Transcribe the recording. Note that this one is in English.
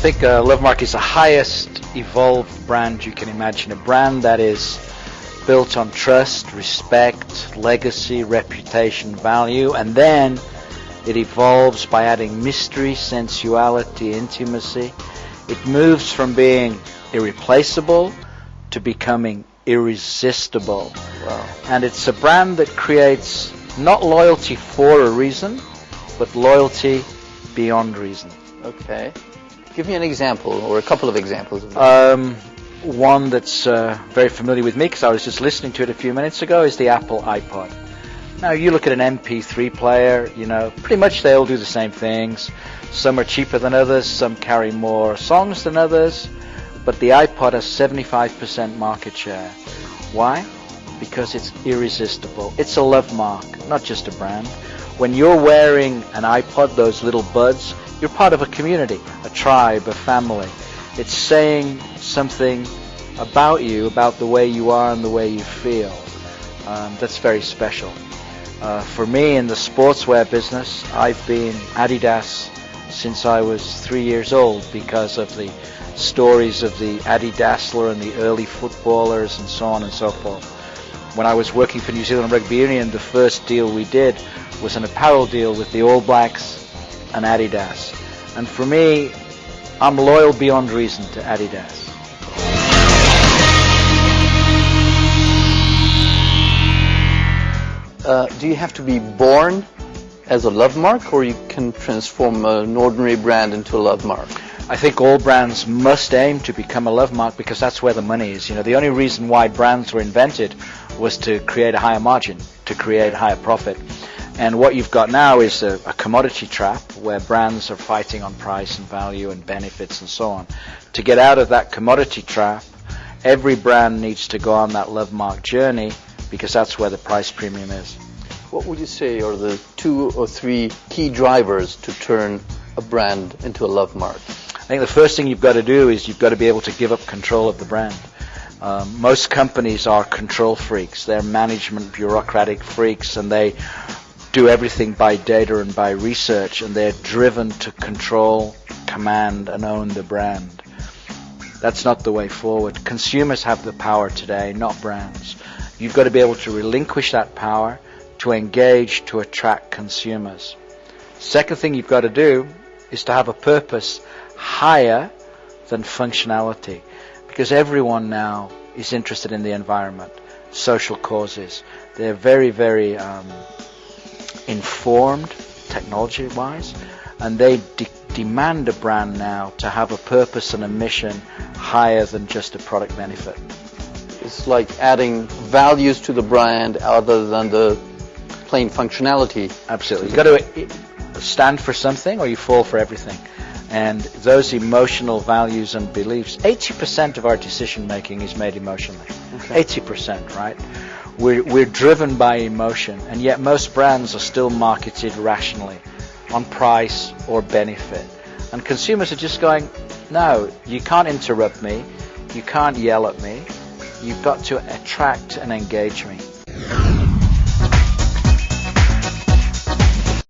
think Lovemark is the highest evolved brand you can imagine. A brand that is built on trust, respect, legacy, reputation, value, and then it evolves by adding mystery, sensuality, intimacy. It moves from being irreplaceable to becoming irresistible. Wow. And it's a brand that creates not loyalty for a reason, but loyalty beyond reason. Okay. Give me an example, or a couple of examples of that. One that's very familiar with me, because I was just listening to it a few minutes ago, is the Apple iPod. Now, you look at an MP3 player, pretty much they all do the same things. Some are cheaper than others, some carry more songs than others, but the iPod has 75% market share. Why? Because it's irresistible. It's a Lovemark, not just a brand. When you're wearing an iPod, those little buds, you're part of a community, a tribe, a family. It's saying something about you, about the way you are and the way you feel. That's very special. For me, in the sportswear business, I've been Adidas since I was 3 years old because of the stories of the Adidasler and the early footballers and so on and so forth. When I was working for New Zealand Rugby Union, the first deal we did was an apparel deal with the All Blacks and Adidas. And for me, I'm loyal beyond reason to Adidas. Do you have to be born as a Lovemark, or you can transform an ordinary brand into a Lovemark? I think all brands must aim to become a Lovemark because that's where the money is. The only reason why brands were invented was to create a higher margin, to create higher profit. And what you've got now is a commodity trap where brands are fighting on price and value and benefits and so on. To get out of that commodity trap, every brand needs to go on that Lovemark journey because that's where the price premium is. What would you say are the 2 or 3 key drivers to turn a brand into a Lovemark? I think the first thing you've got to do is you've got to be able to give up control of the brand. Most companies are control freaks. They're management bureaucratic freaks, and they do everything by data and by research, and they're driven to control, command, and own the brand. That's not the way forward. Consumers have the power today, not brands. You've got to be able to relinquish that power to engage, to attract consumers. Second thing you've got to do is to have a purpose higher than functionality, because everyone now is interested in the environment, social causes. They're very, very informed technology-wise, and they demand a brand now to have a purpose and a mission higher than just a product benefit. It's like adding values to the brand other than the plain functionality. Absolutely. You've got to stand for something or you fall for everything. And those emotional values and beliefs, 80% of our decision making is made emotionally. Okay. 80%, right? We're driven by emotion, and yet most brands are still marketed rationally on price or benefit. And consumers are just going, no, you can't interrupt me, you can't yell at me, you've got to attract and engage me.